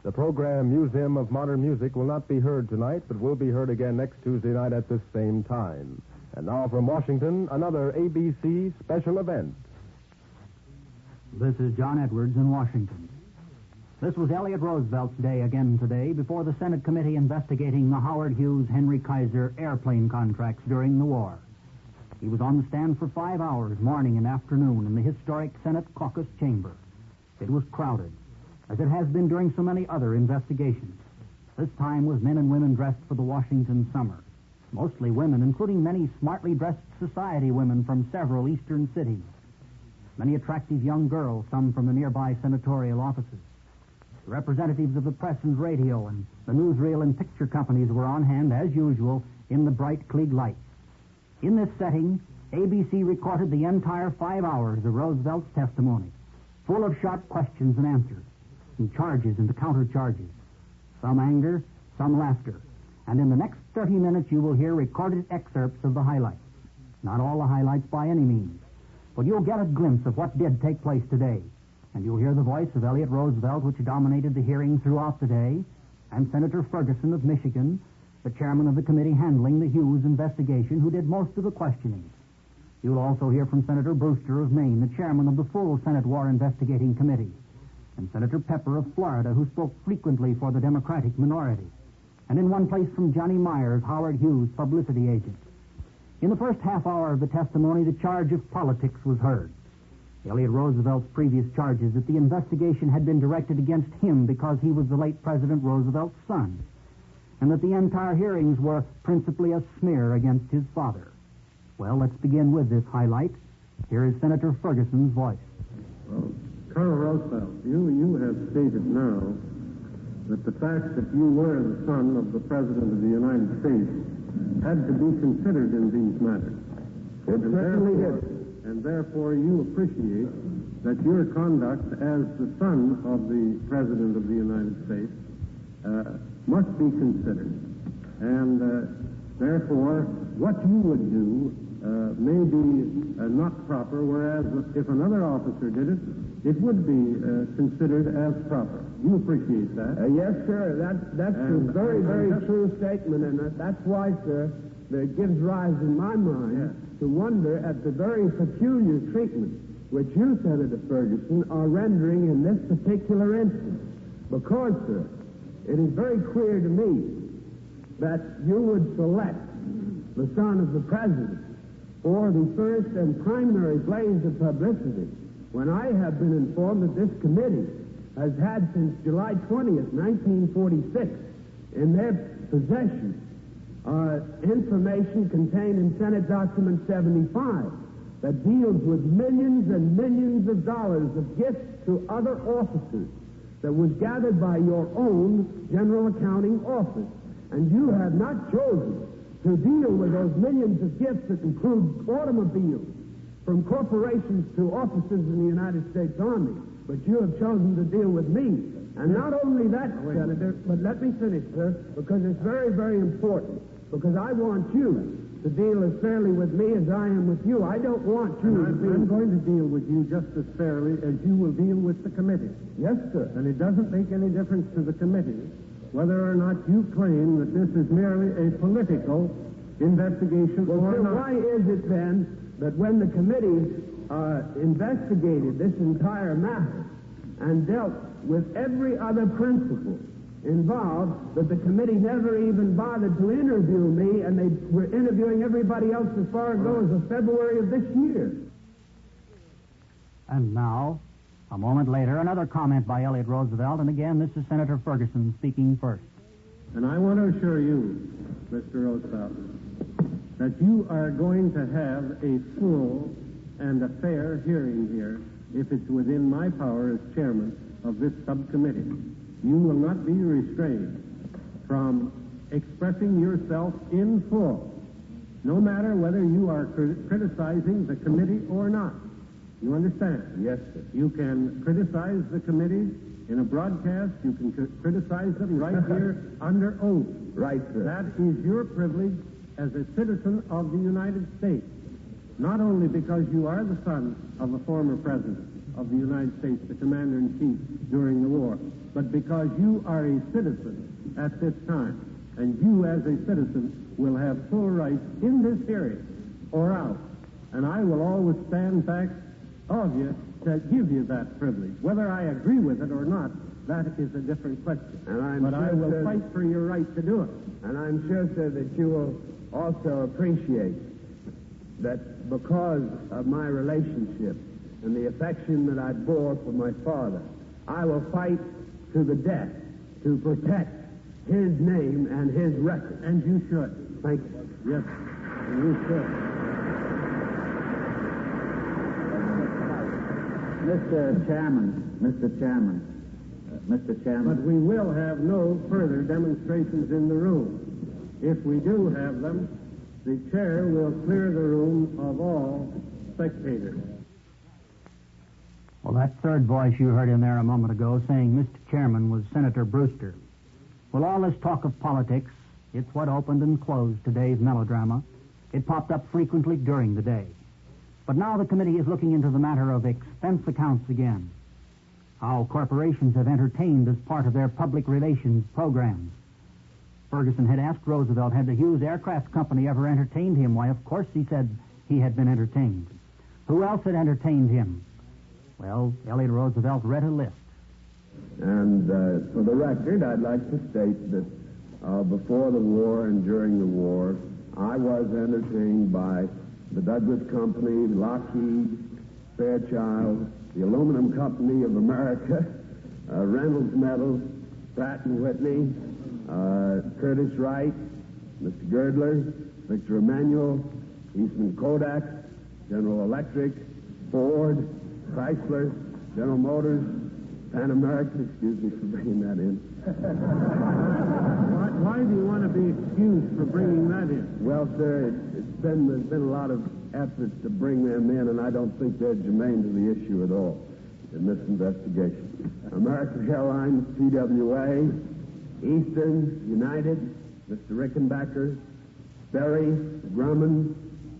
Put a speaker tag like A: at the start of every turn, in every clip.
A: The program Museum of Modern Music will not be heard tonight, but will be heard again next Tuesday night at this same time. And now from Washington, another ABC special event.
B: This is John Edwards in Washington. This was Elliott Roosevelt's day again today before the Senate committee investigating the Howard Hughes Henry Kaiser airplane contracts during the war. He was on the stand for 5 hours, morning and afternoon, in the historic Senate caucus chamber. It was crowded, as it has been during so many other investigations. This time with men and women dressed for the Washington summer. Mostly women, including many smartly dressed society women from several eastern cities. Many attractive young girls, some from the nearby senatorial offices. The representatives of the press and radio and the newsreel and picture companies were on hand, as usual, in the bright Klieg lights. In this setting, ABC recorded the entire 5 hours of Roosevelt's testimony, full of sharp questions and answers, and charges and the counter-charges. Some anger, some laughter. And in the next 30 minutes, you will hear recorded excerpts of the highlights. Not all the highlights by any means, but you'll get a glimpse of what did take place today. And you'll hear the voice of Elliott Roosevelt, which dominated the hearing throughout the day, and Senator Ferguson of Michigan, the chairman of the committee handling the Hughes investigation, who did most of the questioning. You'll also hear from Senator Brewster of Maine, the chairman of the full Senate War Investigating Committee, and Senator Pepper of Florida, who spoke frequently for the Democratic minority, and in one place from Johnny Myers, Howard Hughes' publicity agent. In the first half hour of the testimony, the charge of politics was heard. Elliott Roosevelt's previous charges that the investigation had been directed against him because he was the late President Roosevelt's son, and that the entire hearings were principally a smear against his father. Well, let's begin with this highlight. Here is Senator Ferguson's voice.
C: Well, Colonel Roosevelt, you have stated now that the fact that you were the son of the President of the United States had to be considered in these matters.
D: It certainly did.
C: And therefore you appreciate that your conduct as the son of the President of the United States must be considered. And therefore, what you would do may be not proper, whereas if another officer did it, it would be considered as proper. You appreciate that?
D: Yes, sir. That's a very, very true statement, and that's why, sir, that gives rise in my mind to wonder at the very peculiar treatment which you, Senator Ferguson, are rendering in this particular instance. Because, sir, it is very clear to me that you would select the son of the President for the first and primary blaze of publicity, when I have been informed that this committee has had since July 20th, 1946, in their possession information contained in Senate Document 75 that deals with millions and millions of dollars of gifts to other officers that was gathered by your own General Accounting Office. And you have not chosen to deal with those millions of gifts that include automobiles from corporations to officers in the United States Army, but you have chosen to deal with me. And not only that, Senator, but let me finish, sir, because it's very, very important, because I want you to deal as fairly with me as I am with you. I don't want you to be...
C: I'm going to deal with you just as fairly as you will deal with the committee.
D: Yes, sir.
C: And it doesn't make any difference to the committee whether or not you claim that this is merely a political investigation or
D: sir,
C: not.
D: Why is it then that when the committee investigated this entire matter and dealt with every other principle involved, that the committee never even bothered to interview me, and they were interviewing everybody else as far ago as February of this year?
B: And now, a moment later, another comment by Elliott Roosevelt, and again, this is Senator Ferguson speaking first.
C: And I want to assure you, Mr. Roosevelt, that you are going to have a full and a fair hearing here if it's within my power as chairman of this subcommittee. You will not be restrained from expressing yourself in full, no matter whether you are criticizing the committee or not. You understand?
D: Yes, sir.
C: You can criticize the committee in a broadcast. You can criticize them right here under oath.
D: Right, sir.
C: That is your privilege as a citizen of the United States, not only because you are the son of a former president of the United States, the commander-in-chief during the war, more, but because you are a citizen at this time, and you as a citizen will have full rights in this hearing or out, and I will always stand back of you to give you that privilege. Whether I agree with it or not, that is a different question. But I will fight for your right to do it.
D: And I'm sure, sir, that you will also appreciate that because of my relationship and the affection that I bore for my father, I will fight to the death to protect his name and his record.
C: And you should.
D: Thank you.
C: Yes, and you should.
E: Mr. Chairman.
C: But we will have no further demonstrations in the room. If we do have them, the chair will clear the room of all spectators.
B: Well, that third voice you heard in there a moment ago saying Mr. Chairman was Senator Brewster. Well, all this talk of politics, it's what opened and closed today's melodrama. It popped up frequently during the day. But now the committee is looking into the matter of expense accounts again. How corporations have entertained as part of their public relations programs. Ferguson had asked Roosevelt, had the Hughes Aircraft Company ever entertained him? Why, of course, he said he had been entertained. Who else had entertained him? Well, Elliott Roosevelt read a list.
D: And for the record, I'd like to state that before the war and during the war, I was entertained by the Douglas Company, Lockheed, Fairchild, the Aluminum Company of America, Reynolds Metals, Pratt & Whitney, Curtis Wright, Mr. Girdler, Victor Emanuel, Eastman Kodak, General Electric, Ford, Chrysler, General Motors, Pan American, excuse me for bringing that in.
C: Why do you want to be excused for bringing that in?
D: Well, sir, there's been a lot of efforts to bring them in, and I don't think they're germane to the issue at all in this investigation. American Airlines, TWA, Eastern, United, Mr. Rickenbacker, Berry, Grumman,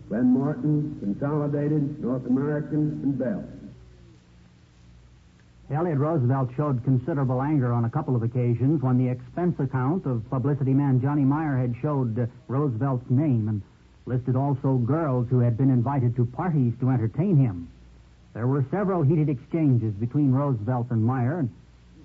D: Glenn Martin, Consolidated, North American, and Bell.
B: Elliott Roosevelt showed considerable anger on a couple of occasions when the expense account of publicity man Johnny Meyer had showed Roosevelt's name and listed also girls who had been invited to parties to entertain him. There were several heated exchanges between Roosevelt and Meyer, and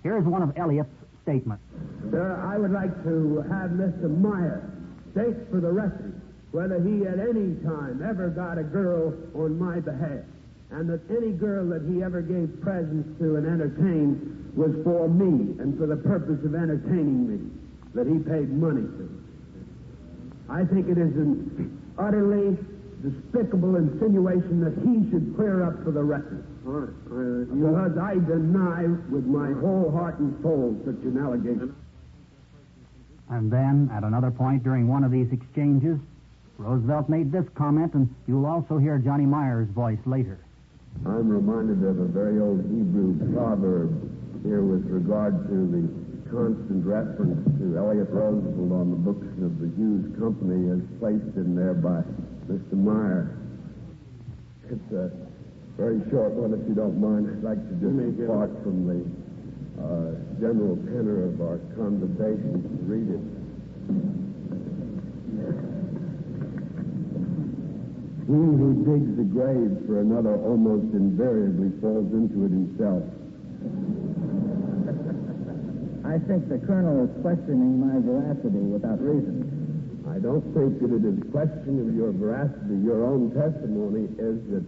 B: here is one of Elliott's statements.
D: Sir, I would like to have Mr. Meyer state for the record whether he at any time ever got a girl on my behalf, and that any girl that he ever gave presents to and entertained was for me and for the purpose of entertaining me, that he paid money to. I think it is an utterly despicable insinuation that he should clear up for the record. Because I deny with my whole heart and soul such an allegation.
B: And then, at another point during one of these exchanges, Roosevelt made this comment, and you'll also hear Johnny Meyer's voice later.
D: I'm reminded of a very old Hebrew proverb here with regard to the constant reference to Elliott Roosevelt on the books of the Hughes Company as placed in there by Mr. Meyer. It's a very short one, if you don't mind. I'd like to just depart from the general tenor of our conversation to read it. He who digs a grave for another almost invariably falls into it himself.
E: I think the Colonel is questioning my veracity without reason.
D: I don't think that it is a question of your veracity. Your own testimony is that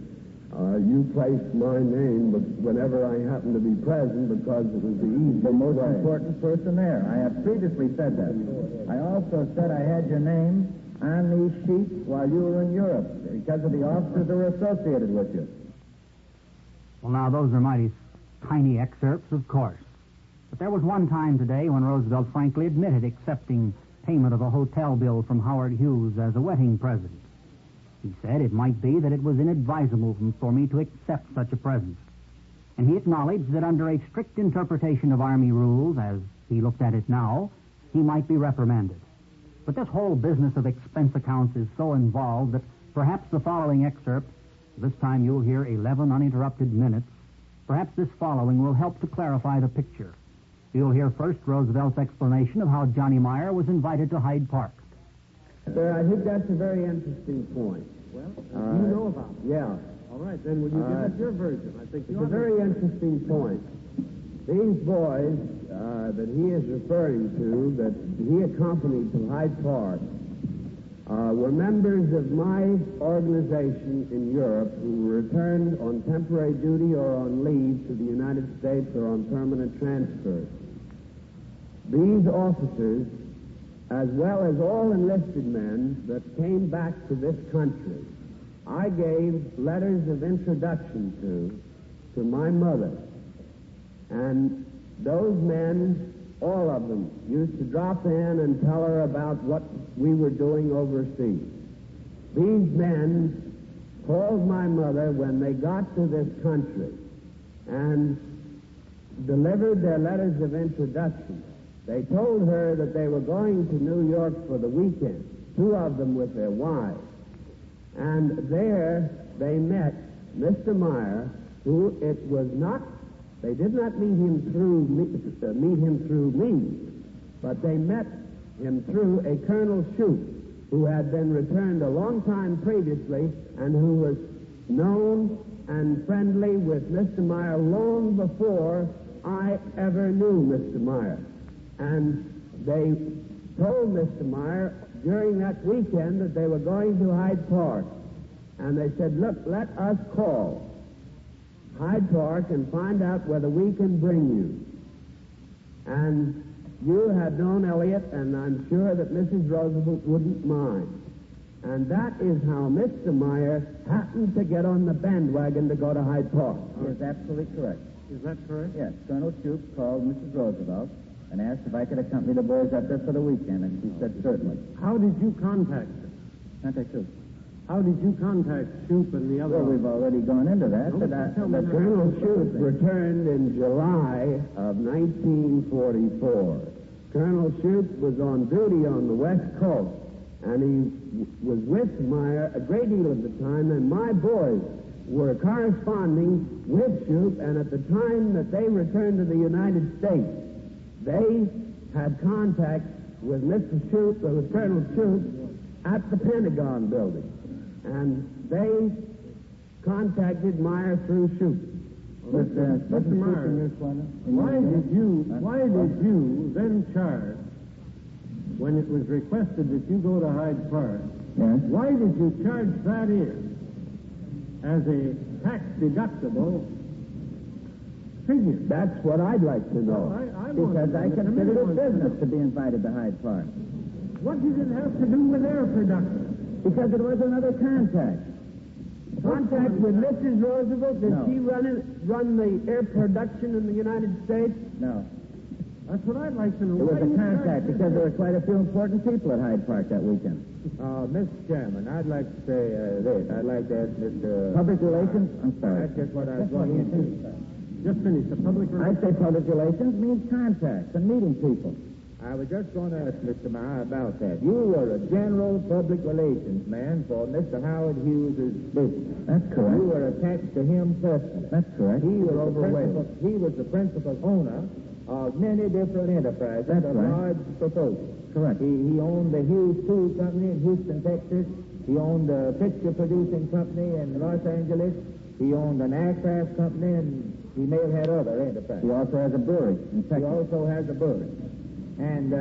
D: you placed my name whenever I happened to be present because it was the easiest
E: The most
D: way.
E: important person there. I have previously said that. I also said I had your name on these sheets while you were in Europe because of the officers that were associated with you.
B: Well, now, those are mighty tiny excerpts, of course. But there was one time today when Roosevelt frankly admitted accepting payment of a hotel bill from Howard Hughes as a wedding present. He said it might be that it was inadvisable for me to accept such a present. And he acknowledged that under a strict interpretation of Army rules, as he looked at it now, he might be reprimanded. But this whole business of expense accounts is so involved that perhaps the following excerpt, this time you'll hear 11 uninterrupted minutes, perhaps this following will help to clarify the picture. You'll hear first Roosevelt's explanation of how Johnny Meyer was invited to Hyde Park.
D: Sir, I think that's a very interesting point.
C: Well, you know about it.
D: Yeah.
C: All right, then will you give us your version? I think
D: It's a very interesting point. These boys that he is referring to, that he accompanied to Hyde Park, were members of my organization in Europe who returned on temporary duty or on leave to the United States or on permanent transfer. These officers, as well as all enlisted men that came back to this country, I gave letters of introduction to my mother. And those men, all of them, used to drop in and tell her about what we were doing overseas. These men called my mother when they got to this country and delivered their letters of introduction. They told her that they were going to New York for the weekend, two of them with their wives. And there they met Mr. Meyer, who it was not, they did not meet him through me, but they met him through a Colonel Hughes, who had been returned a long time previously and who was known and friendly with Mr. Meyer long before I ever knew Mr. Meyer. And they told Mr. Meyer during that weekend that they were going to Hyde Park. And they said, look, let us call Hyde Park and find out whether we can bring you. And you had known Elliot, and I'm sure that Mrs. Roosevelt wouldn't mind. And that is how Mr. Meyer happened to get on the bandwagon to go to Hyde Park.
E: He is absolutely correct.
C: Is that correct?
E: Yes, Colonel Hughes called Mrs. Roosevelt and asked if I could accompany the boys up there for the weekend, and she said certainly.
C: How did you contact her?
E: Contact who?
C: How did you contact Shoup and the other?
E: Well, we've already gone into that. But
D: Colonel Hughes returned in July of 1944. Colonel Hughes was on duty on the West Coast, and he was with Meyer a great deal of the time, and my boys were corresponding with Shoup, and at the time that they returned to the United States, they had contact with Mr. Shoup, with Colonel Shoup, at the Pentagon building. And they contacted Meyer through Shoup.
C: Mr. Meyer, why did you then charge, when it was requested that you go to Hyde Park, why did you charge that in as a tax-deductible figure?
D: That's what I'd like to know.
E: Because I considered it business to be invited to Hyde Park.
C: What did it have to do with air production?
E: Because it was another contact.
D: Contact with Mrs. Roosevelt? Did
E: No.
D: she run the air production in the United States?
E: No.
C: That's what I'd like to know.
E: It was
C: Why
E: a
C: do you charge
E: contact
C: this?
E: because there were quite a few important people at Hyde Park that weekend.
F: Mr. Chairman, I'd like to say this. I'd like to ask Mr.
E: Public relations? I'm sorry.
F: That's just what I was going into.
C: Just finish. The public
E: I'd say public relations means contacts and meeting people.
F: I was just going to ask Mr. Meyer about that. You were a general public relations man for Mr. Howard Hughes' business.
E: That's correct.
F: You were attached to him personally.
E: That's correct.
F: He was the principal owner of many different enterprises
E: That's
F: of
E: right.
F: large proportion.
E: Correct.
F: He owned the Hughes Tool Company in Houston, Texas. He owned a picture producing company in Los Angeles. He owned an aircraft company, and he may have had other enterprises.
E: He also has a brewery in
F: He
E: Texas.
F: also has a brewery. And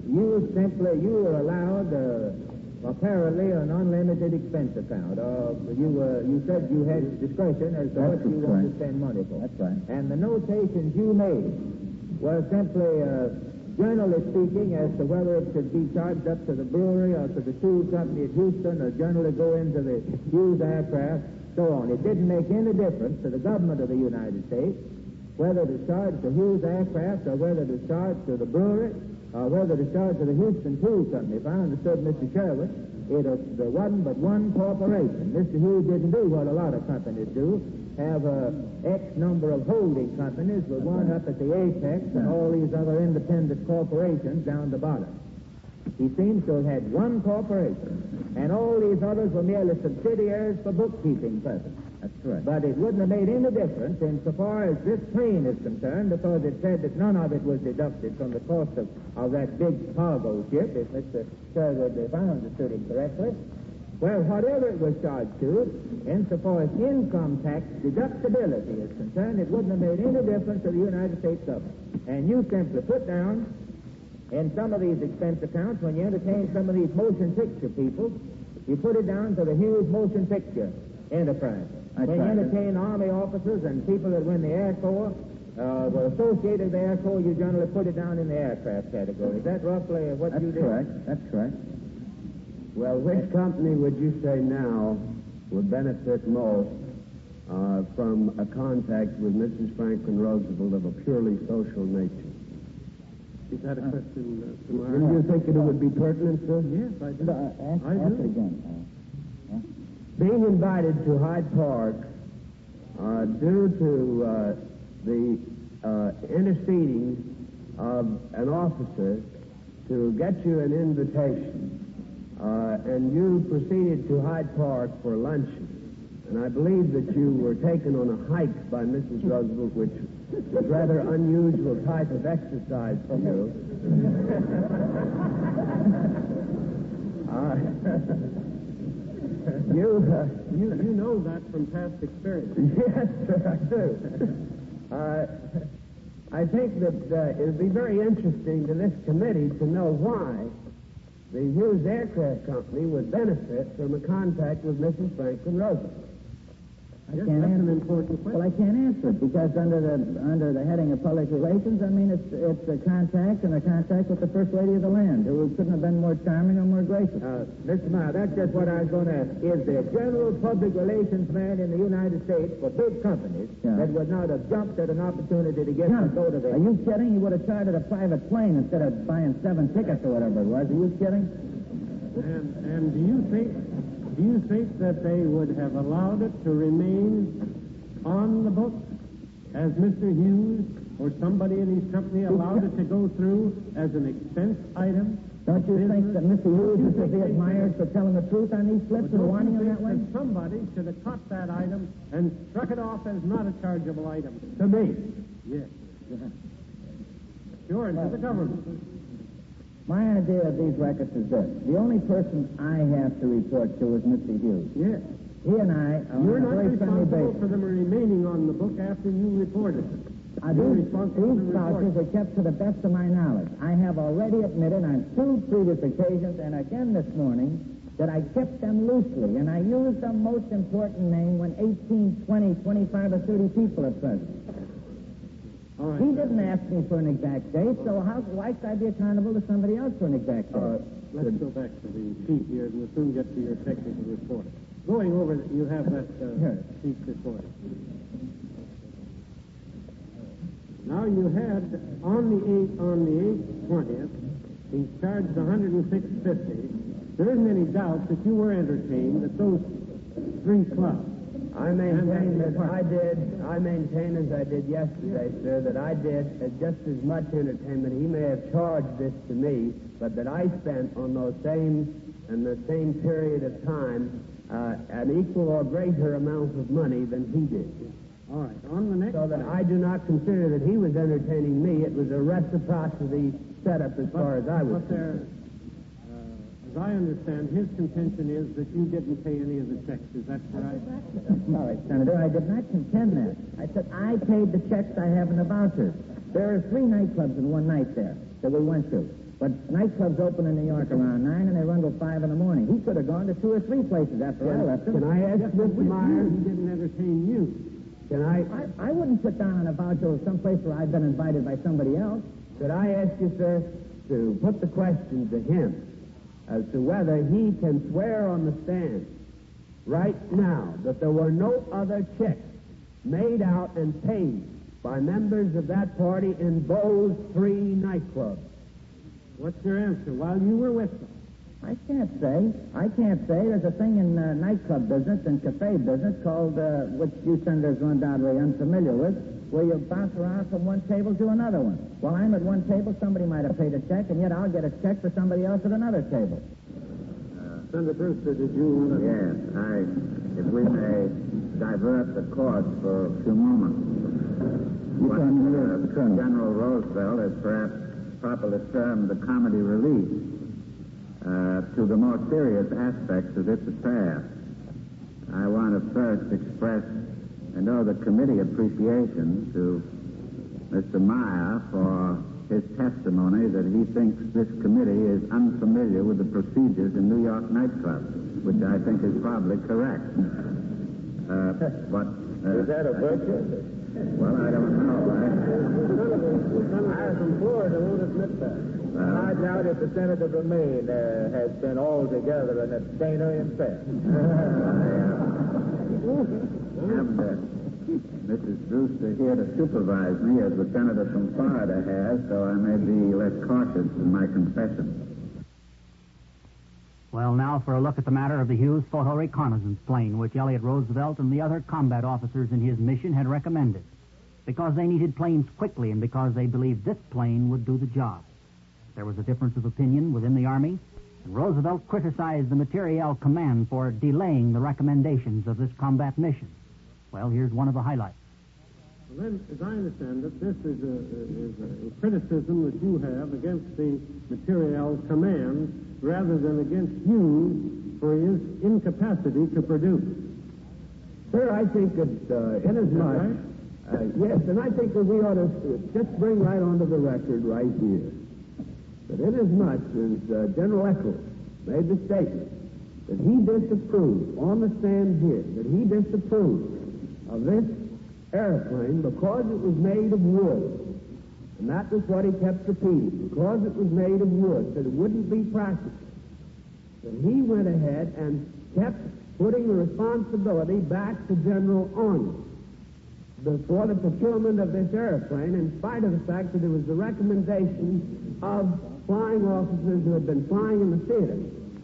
F: you were allowed apparently an unlimited expense account. You said you had discretion as to
E: That's
F: what you wanted to
E: correct.
F: spend money for.
E: That's right.
F: And the notations you made were simply, generally speaking, as to whether it should be charged up to the brewery or to the tool company at Houston or generally go into the Hughes aircraft, so on. It didn't make any difference to the government of the United States whether to charge the Hughes aircraft or whether to charge to the brewery or whether to charge to the Houston Tool Company. If I understood Mr. Sherwood, there wasn't but one corporation. Mr. Hughes didn't do what a lot of companies do, have X number of holding companies with one up at the apex and all these other independent corporations down the bottom. He seems to have had one corporation, and all these others were merely subsidiaries for bookkeeping purposes. That's correct. But it wouldn't have made any difference insofar as this plane is concerned, because it said that none of it was deducted from the cost of that big cargo ship, if Mr. Sherwood, if I understood him correctly. Well, whatever it was charged to, insofar as income tax deductibility is concerned, it wouldn't have made any difference to the United States government. And you simply put down in some of these expense accounts, when you entertain some of these motion picture people, you put it down to the Hughes motion picture enterprise. When you entertain Army officers and people that were in the Air Corps, were associated with the Air Corps, you generally put it down in the aircraft category. Is that roughly what you did?
E: That's correct.
D: Well, which company would you say now would benefit most from a contact with Mrs. Franklin Roosevelt of a purely social nature?
C: Is that a question,
D: Do you think it would be pertinent, sir?
C: Yes, I do.
E: Ask it again.
D: Being invited to Hyde Park due to the interceding of an officer to get you an invitation, and you proceeded to Hyde Park for luncheon, and I believe that you were taken on a hike by Mrs. Roosevelt, which was rather unusual type of exercise for you.
C: You know that from past experience.
D: Yes, sir, I do. I think that it would be very interesting to this committee to know why the Hughes Aircraft Company would benefit from a contact with Mrs. Franklin Roosevelt.
C: Yes, that's an important question.
E: Well, I can't answer it because under the heading of public relations, I mean, it's a contact and a contact with the First Lady of the land, who couldn't have been more charming or more gracious.
F: Mr. Meyer, that's just what I was going to ask. Is there a general public relations man in the United States for big companies that would not have jumped at an opportunity to get to go to the...
E: Are you kidding? He would have chartered a private plane instead of buying 7 tickets or whatever it was. Are you kidding?
C: And do you think that they would have allowed it to remain on the books as Mr. Hughes or somebody in his company allowed it to go through as an expense item?
E: Don't you think that Mr. Hughes should be admired for telling the truth on these slips and warning him that way?
C: Somebody should have caught that item and struck it off as not a chargeable item.
D: To me.
C: Yes. Sure, and to the government.
E: My idea of these records is this. The only person I have to report to is Mr. Hughes.
C: Yes.
E: He and I are
C: You're
E: on a
C: not
E: very friendly
C: responsible
E: basis.
C: for them remaining on the book after you reported them.
E: These vouchers are kept to the best of my knowledge. I have already admitted on 2 previous occasions and again this morning that I kept them loosely, and I used the most important name when 18, 20, 25, or 30 people are present.
C: All right.
E: He didn't ask me for an exact date, so why should I be accountable to somebody else for an exact date?
C: Let's go back to the sheet here, and we'll soon get to your technical report. Going over, you have that sheet before you. Now you had on the 8th, 20th, he charged $106.50. There isn't any doubt that you were entertained at those 3 clubs.
D: I maintain as I did yesterday, sir, that I did just as much entertainment. He may have charged this to me, but that I spent on the same period of time an equal or greater amount of money than he did.
C: All right. On the next.
D: So that I do not consider that he was entertaining me. It was a reciprocity setup as far as I was concerned.
C: As I understand, his contention is that you didn't pay any of the checks. Is that correct?
E: Sorry, Senator, I did not contend that. I said I paid the checks I have in the vouchers. There are 3 nightclubs in one night there that we went to. But nightclubs open in New York around 9, and they run till 5 in the morning. He could have gone to 2 or 3 places after I left him.
D: Can I ask Mr. Meyer?
C: He didn't entertain you.
D: Can I
E: wouldn't sit down on a voucher of some place where I've been invited by somebody else.
D: Could I ask you, sir, to put the question to him as to whether he can swear on the stand right now that there were no other checks made out and paid by members of that party in those 3 nightclubs?
C: What's your answer? While you were with them.
E: I can't say. There's a thing in nightclub business and cafe business called, which you senators are undoubtedly unfamiliar with, where you bounce around from one table to another one. While I'm at one table, somebody might have paid a check, and yet I'll get a check for somebody else at another table.
C: Senator Brewster, did you want to...
F: Yes, if we may divert the course for a few moments. General Roosevelt has perhaps properly termed the comedy relief to the more serious aspects of this affair. I want to first express and owe the committee appreciation to Mr. Meyer for his testimony that he thinks this committee is unfamiliar with the procedures in New York nightclubs, which I think is probably correct.
E: Is that a virtue?
F: Well, I don't know.
E: I have some Florida who won't admit that. I doubt if the Senator from Maine has been altogether an abstainer himself.
F: Mrs. Brewster here to supervise me as the Senator from Florida has, so I may be less cautious in my confession.
B: Well, now for a look at the matter of the Hughes photo reconnaissance plane, which Elliott Roosevelt and the other combat officers in his mission had recommended, because they needed planes quickly and because they believed this plane would do the job. There was a difference of opinion within the Army, and Roosevelt criticized the Materiel Command for delaying the recommendations of this combat mission. Well, here's one of the highlights.
C: Well, then, as I understand it, this is a criticism that you have against the Materiel Command rather than against Hughes for his incapacity to produce.
D: Sir, I think that inasmuch... yes, and I think that we ought to just bring right onto the record right here that inasmuch as General Eccles made the statement that he disapproved, on the stand here, that he disapproved of this airplane because it was made of wood. And that was what he kept repeating, because it was made of wood, that it wouldn't be practical. That he went ahead and kept putting the responsibility back to General Arnold for the procurement of this airplane, in spite of the fact that it was the recommendation of flying officers who had been flying in the theater.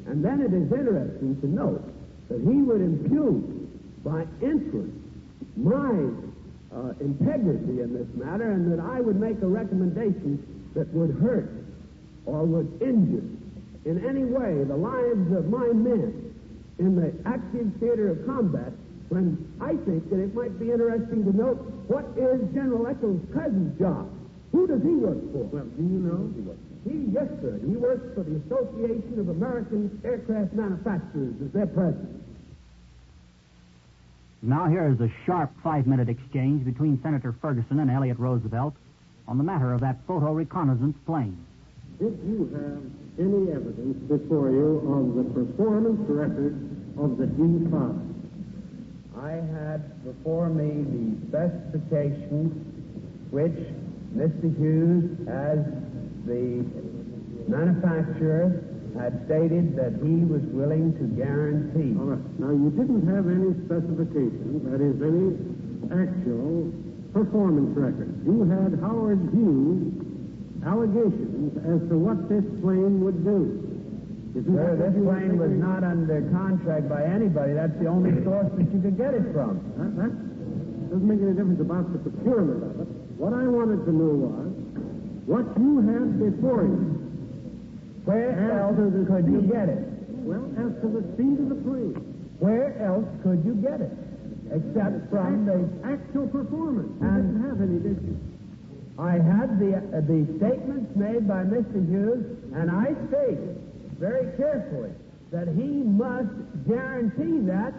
D: And then it is interesting to note that he would impugn by inference my integrity in this matter, and that I would make a recommendation that would hurt or would injure in any way the lives of my men in the active theater of combat, when I think that it might be interesting to note what is General Eccles' cousin's job. Who does he work for?
C: Well, do you know?
D: Yes, sir. He works for the Association of American Aircraft Manufacturers as their president.
B: Now here is a sharp 5-minute exchange between Senator Ferguson and Elliott Roosevelt on the matter of that photo reconnaissance plane.
C: Did you have any evidence before you of the performance record of the D-5?
E: I had before me the specifications which Mr. Hughes, as the manufacturer, had stated that he was willing to guarantee.
C: All right. Now, you didn't have any specifications, that is, any actual performance record. You had Howard Hughes' allegations as to what this plane would do.
E: Sir, this plane was not under contract by anybody. That's the only source that you could get it from.
C: That doesn't make any difference about the procurement of it. What I wanted to know was what you had before you.
E: Where else could you get it?
C: Well, as to the speed of the plane.
E: Where else could you get it? Except from the
C: actual performance. You didn't have any, did you?
E: I had the statements made by Mr. Hughes, and I stated very carefully that he must guarantee that,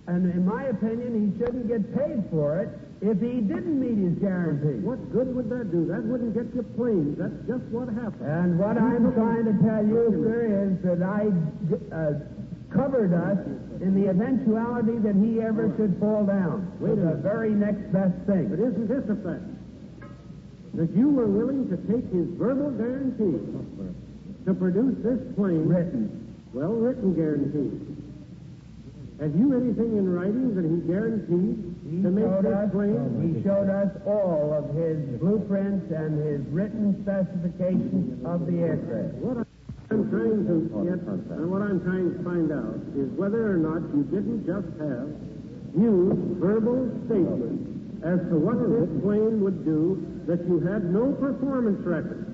E: and in my opinion, he shouldn't get paid for it if he didn't meet his guarantee.
C: What good would that do? That wouldn't get you planes. That's just what happened.
E: And what I'm trying to tell you, sir, is that I covered us in the eventuality that he ever should fall down. With the very next best thing.
C: But isn't this a fact? That you were willing to take his verbal guarantee to produce this plane?
E: Written.
C: Well-written guarantee. Have you anything in writing that he guaranteed to make this plane?
E: He showed us all of his blueprints and his written specifications of the aircraft.
C: What I'm trying to find out is whether or not you didn't just have Hughes' verbal statement as to what this plane would do, that you had no performance record.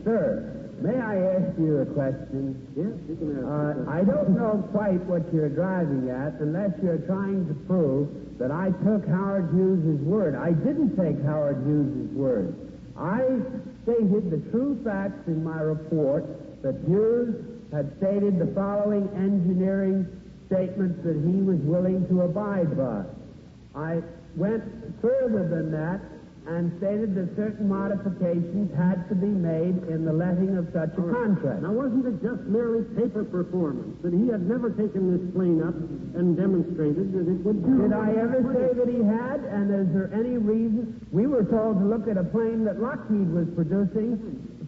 E: Sir,
D: May I ask you a question?
C: Yes, you can ask.
D: I don't know quite what you're driving at unless you're trying to prove that I took Howard Hughes' word. I didn't take Howard Hughes' word. I stated the true facts in my report that Hughes had stated the following engineering statements that he was willing to abide by. I went further than that and stated that certain modifications had to be made in the letting of such a contract.
C: Now, wasn't it just merely paper performance, that he had never taken this plane up and demonstrated that it would do?
D: Did I ever say that he had? And is there any reason? We were told to look at a plane that Lockheed was producing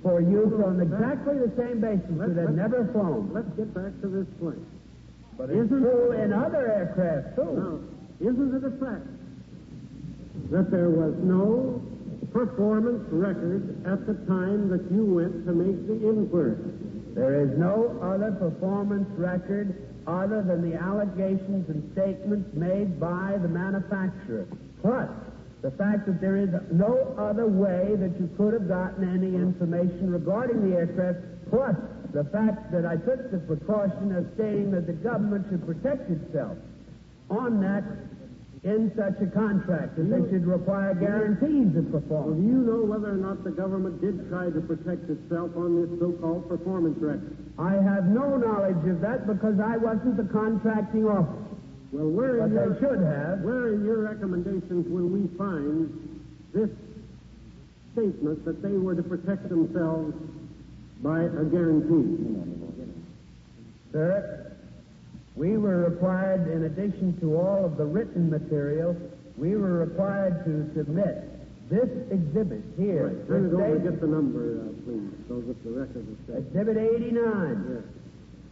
D: for use on exactly the same basis that had never flown.
C: Let's get back to this plane.
D: But it's true in other aircraft, too.
C: Now, isn't it a fact that there was no performance record at the time that you went to make the inquiry?
D: There is no other performance record other than the allegations and statements made by the manufacturer. Plus, the fact that there is no other way that you could have gotten any information regarding the aircraft, plus the fact that I took the precaution of stating that the government should protect itself on that in such a contract, and they should require guarantees of
C: Well,
D: performance.
C: do you know whether or not the government did try to protect itself on this so-called performance record?
D: I have no knowledge of that because I wasn't the contracting officer.
C: Well, where
D: But
C: in your,
D: they should have.
C: where in your recommendations will we find this statement that they were to protect themselves by a guarantee?
D: Sir, we were required, in addition to all of the written material, we were required to submit this exhibit here.
C: Right. Turn it over and get the number, please, so that the record is set.
D: Exhibit 89.
C: Yes.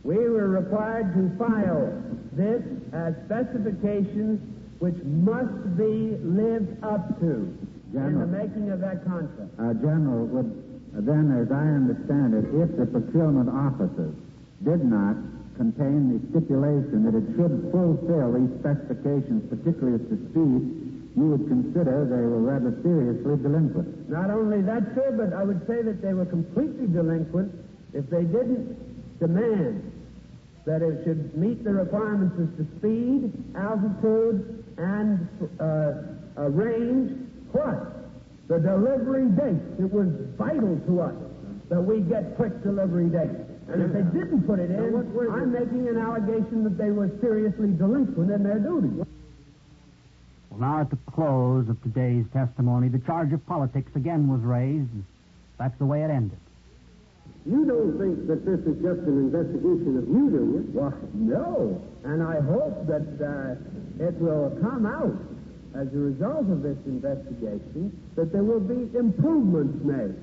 D: We were required to file this as specifications which must be lived up to in the
F: General.
D: making of that contract.
F: General, would then, as I understand it, if the procurement officers did not contain the stipulation that it should fulfill these specifications, particularly as to speed, you would consider they were rather seriously delinquent.
D: Not only that, sir, but I would say that they were completely delinquent if they didn't demand that it should meet the requirements as to speed, altitude, and range, plus the delivery date. It was vital to us that we get quick delivery dates. And if they didn't put it in, I'm making an allegation that they were seriously delinquent in their duty.
B: Well, now at the close of today's testimony, the charge of politics again was raised. And that's the way it ended.
C: You don't think that this is just an investigation of you, do you?
D: Well, no. And I hope that it will come out as a result of this investigation that there will be improvements made.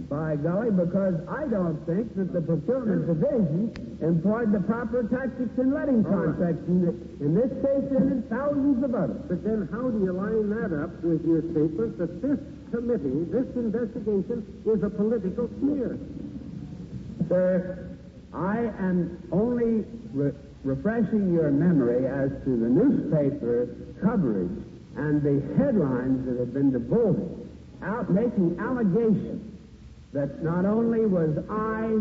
D: By golly, because I don't think that the procurement division employed the proper tactics in letting contracts. In this case and in thousands of others.
C: But then how do you line that up with your statement that this committee, this investigation, is a political smear?
D: Sir, I am only refreshing your memory as to the newspaper coverage and the headlines that have been devoted out making allegations that not only was I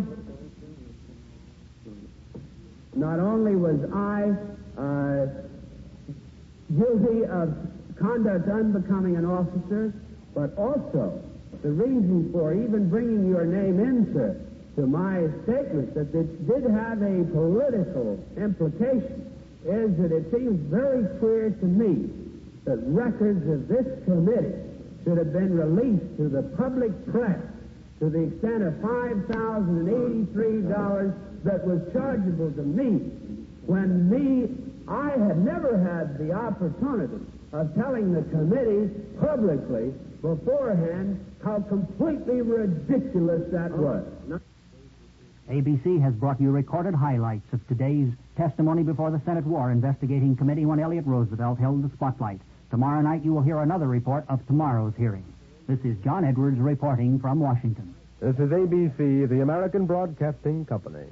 D: guilty of conduct unbecoming an officer, but also the reason for even bringing your name into to my statement that it did have a political implication is that it seems very clear to me that records of this committee should have been released to the public press to the extent of $5,083 that was chargeable to me I had never had the opportunity of telling the committee publicly beforehand how completely ridiculous that was.
B: ABC has brought you recorded highlights of today's testimony before the Senate War Investigating Committee when Elliott Roosevelt held the spotlight. Tomorrow night you will hear another report of tomorrow's hearing. This is John Edwards reporting from Washington.
A: This is ABC, the American Broadcasting Company.